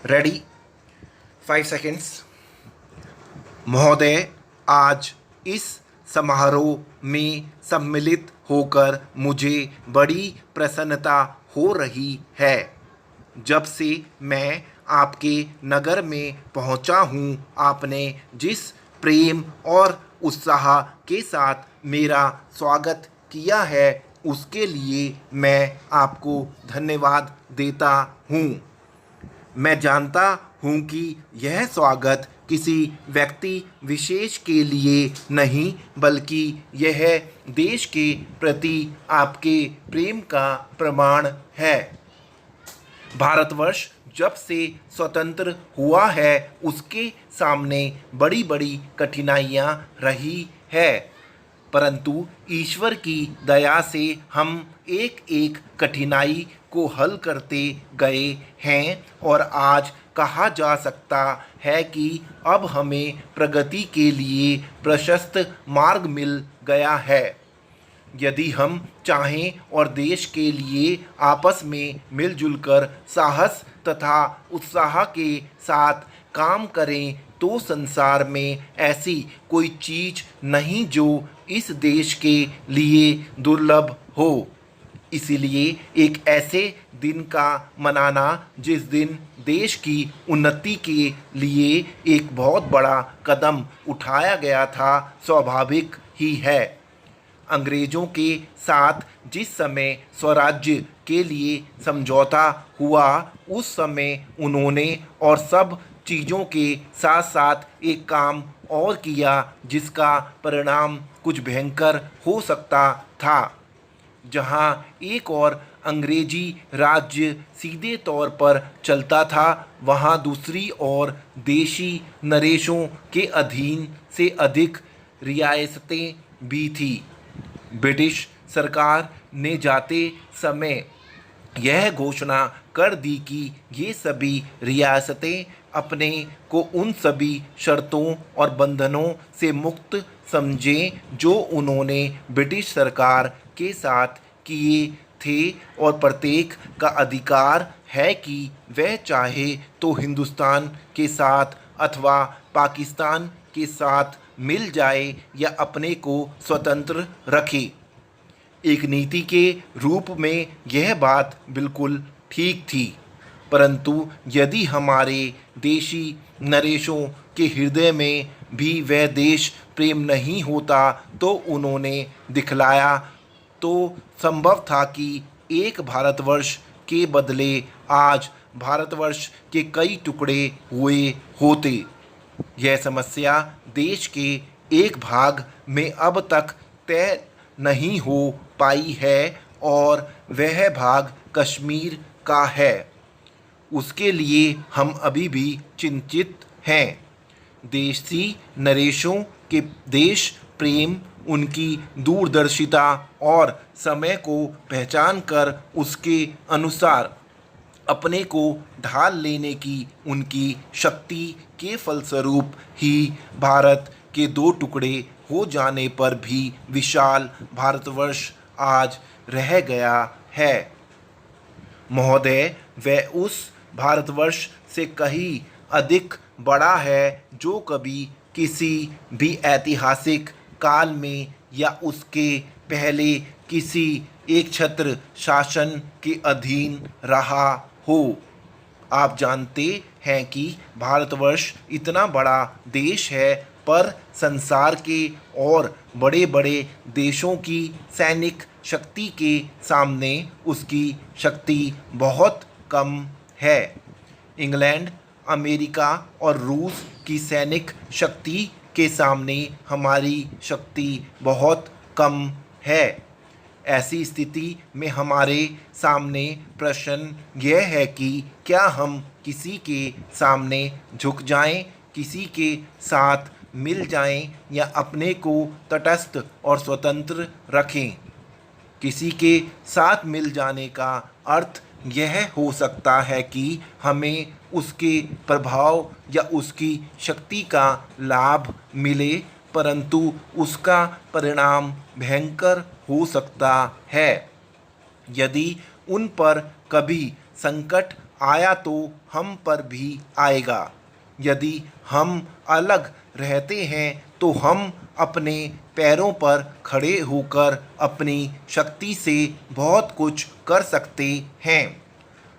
Ready 5 seconds. महोदय, आज इस समारोह में सम्मिलित होकर मुझे बड़ी प्रसन्नता हो रही है। जब से मैं आपके नगर में पहुंचा हूं, आपने जिस प्रेम और उत्साह के साथ मेरा स्वागत किया है, उसके लिए मैं आपको धन्यवाद देता हूं। मैं जानता हूं कि यह स्वागत किसी व्यक्ति विशेष के लिए नहीं, बल्कि यह देश के प्रति आपके प्रेम का प्रमाण है। भारतवर्ष जब से स्वतंत्र हुआ है, उसके सामने बड़ी बड़ी कठिनाइयाँ रही है, परंतु ईश्वर की दया से हम एक एक कठिनाई को हल करते गए हैं और आज कहा जा सकता है कि अब हमें प्रगति के लिए प्रशस्त मार्ग मिल गया है। यदि हम चाहें और देश के लिए आपस में मिलजुल कर साहस तथा उत्साह के साथ काम करें, तो संसार में ऐसी कोई चीज़ नहीं जो इस देश के लिए दुर्लभ हो। इसीलिए एक ऐसे दिन का मनाना जिस दिन देश की उन्नति के लिए एक बहुत बड़ा कदम उठाया गया था, स्वाभाविक ही है। अंग्रेज़ों के साथ जिस समय स्वराज्य के लिए समझौता हुआ, उस समय उन्होंने और सब चीज़ों के साथ साथ एक काम और किया जिसका परिणाम कुछ भयंकर हो सकता था। जहां एक और अंग्रेजी राज्य सीधे तौर पर चलता था, वहां दूसरी ओर देशी नरेशों के अधीन से अधिक रियासतें भी थी। ब्रिटिश सरकार ने जाते समय यह घोषणा कर दी कि ये सभी रियासतें अपने को उन सभी शर्तों और बंधनों से मुक्त समझें जो उन्होंने ब्रिटिश सरकार के साथ किए थे, और प्रत्येक का अधिकार है कि वह चाहे तो हिंदुस्तान के साथ अथवा पाकिस्तान के साथ मिल जाए या अपने को स्वतंत्र रखे। एक नीति के रूप में यह बात बिल्कुल ठीक थी, परंतु यदि हमारे देशी नरेशों के हृदय में भी वह देश प्रेम नहीं होता, तो उन्होंने दिखलाया तो संभव था कि एक भारतवर्ष के बदले आज भारतवर्ष के कई टुकड़े हुए होते। यह समस्या देश के एक भाग में अब तक तय नहीं हो पाई है और वह भाग कश्मीर का है। उसके लिए हम अभी भी चिंतित हैं। देशी नरेशों के देश प्रेम, उनकी दूरदर्शिता और समय को पहचान कर उसके अनुसार अपने को ढाल लेने की उनकी शक्ति के फलस्वरूप ही भारत के दो टुकड़े हो जाने पर भी विशाल भारतवर्ष आज रह गया है। महोदय, वह उस भारतवर्ष से कहीं अधिक बड़ा है जो कभी किसी भी ऐतिहासिक काल में या उसके पहले किसी एक छत्र शासन के अधीन रहा हो। आप जानते हैं कि भारतवर्ष इतना बड़ा देश है, पर संसार के और बड़े बड़े देशों की सैनिक शक्ति के सामने उसकी शक्ति बहुत कम है। इंग्लैंड, अमेरिका और रूस की सैनिक शक्ति के सामने हमारी शक्ति बहुत कम है। ऐसी स्थिति में हमारे सामने प्रश्न यह है कि क्या हम किसी के सामने झुक जाएं, किसी के साथ मिल जाएं या अपने को तटस्थ और स्वतंत्र रखें। किसी के साथ मिल जाने का अर्थ यह हो सकता है कि हमें उसके प्रभाव या उसकी शक्ति का लाभ मिले, परंतु उसका परिणाम भयंकर हो सकता है। यदि उन पर कभी संकट आया तो हम पर भी आएगा। यदि हम अलग रहते हैं तो हम अपने पैरों पर खड़े होकर अपनी शक्ति से बहुत कुछ कर सकते हैं।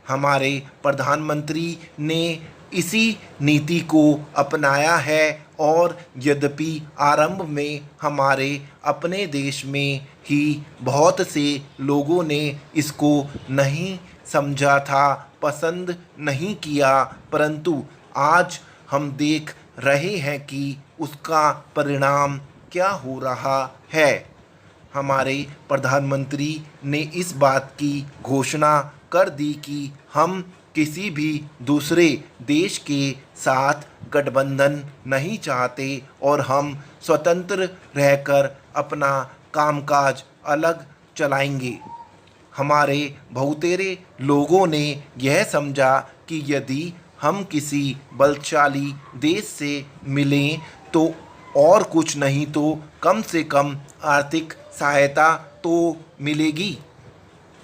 हमारे प्रधानमंत्री ने इसी नीति को अपनाया है और यद्यपि आरंभ में हमारे अपने देश में ही बहुत से लोगों ने इसको नहीं समझा था, पसंद नहीं किया, परंतु आज हम देख रहे हैं कि उसका परिणाम क्या हो रहा है। हमारे प्रधानमंत्री ने इस बात की घोषणा कर दी कि हम किसी भी दूसरे देश के साथ गठबंधन नहीं चाहते और हम स्वतंत्र रहकर अपना कामकाज अलग चलाएंगे। हमारे बहुतेरे लोगों ने यह समझा कि यदि हम किसी बलशाली देश से मिलें तो और कुछ नहीं तो कम से कम आर्थिक सहायता तो मिलेगी।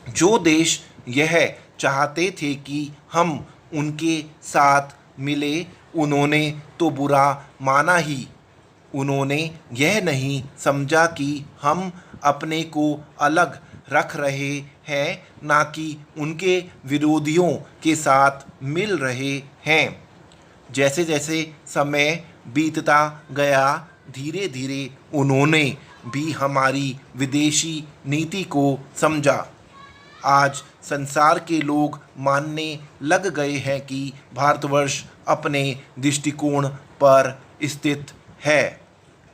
जो देश यह चाहते थे कि हम उनके साथ मिले, उन्होंने तो बुरा माना ही। उन्होंने यह नहीं समझा कि हम अपने को अलग रख रहे हैं, ना कि उनके विरोधियों के साथ मिल रहे हैं। जैसे जैसे समय बीतता गया, धीरे धीरे उन्होंने भी हमारी विदेशी नीति को समझा। आज संसार के लोग मानने लग गए हैं कि भारतवर्ष अपने दृष्टिकोण पर स्थित है।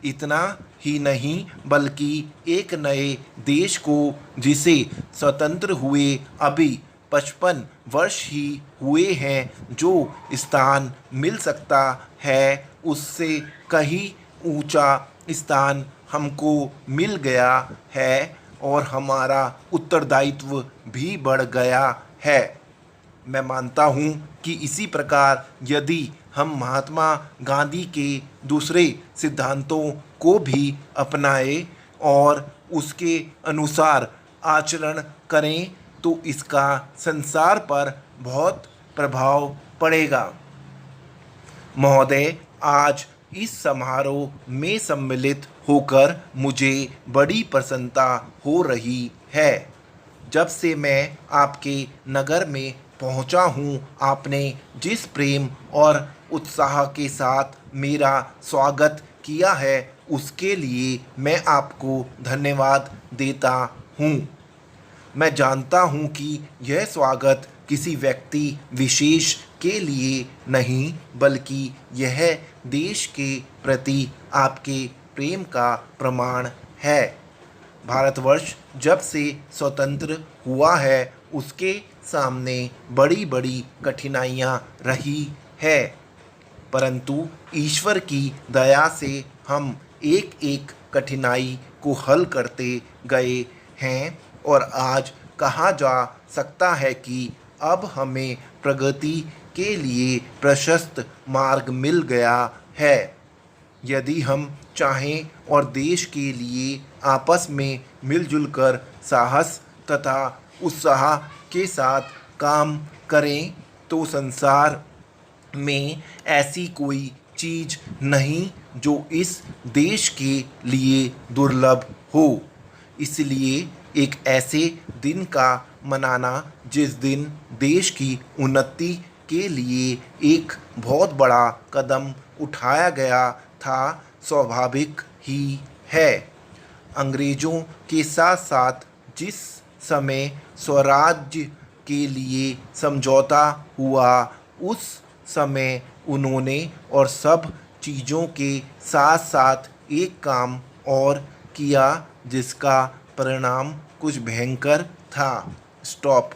इतना ही नहीं बल्कि एक नए देश को जिसे स्वतंत्र हुए अभी 55 वर्ष ही हुए हैं, जो स्थान मिल सकता है उससे कहीं ऊंचा स्थान हमको मिल गया है और हमारा उत्तरदायित्व भी बढ़ गया है। मैं मानता हूँ कि इसी प्रकार यदि हम महात्मा गांधी के दूसरे सिद्धांतों को भी अपनाएं और उसके अनुसार आचरण करें तो इसका संसार पर बहुत प्रभाव पड़ेगा। महोदय, आज इस समारोह में सम्मिलित होकर मुझे बड़ी प्रसन्नता हो रही है। जब से मैं आपके नगर में पहुंचा हूं, आपने जिस प्रेम और उत्साह के साथ मेरा स्वागत किया है उसके लिए मैं आपको धन्यवाद देता हूं। मैं जानता हूं कि यह स्वागत किसी व्यक्ति विशेष के लिए नहीं बल्कि यह देश के प्रति आपके प्रेम का प्रमाण है। भारतवर्ष जब से स्वतंत्र हुआ है उसके सामने बड़ी बड़ी कठिनाइयाँ रही है, परंतु ईश्वर की दया से हम एक एक कठिनाई को हल करते गए हैं और आज कहा जा सकता है कि अब हमें प्रगति के लिए प्रशस्त मार्ग मिल गया है। यदि हम चाहें और देश के लिए आपस में मिलजुल कर साहस तथा उत्साह के साथ काम करें तो संसार में ऐसी कोई चीज़ नहीं जो इस देश के लिए दुर्लभ हो। इसलिए एक ऐसे दिन का मनाना जिस दिन देश की उन्नति के लिए एक बहुत बड़ा कदम उठाया गया था, स्वाभाविक ही है। अंग्रेज़ों के साथ साथ जिस समय स्वराज्य के लिए समझौता हुआ उस समय उन्होंने और सब चीज़ों के साथ साथ एक काम और किया जिसका परिणाम कुछ भयंकर था। स्टॉप।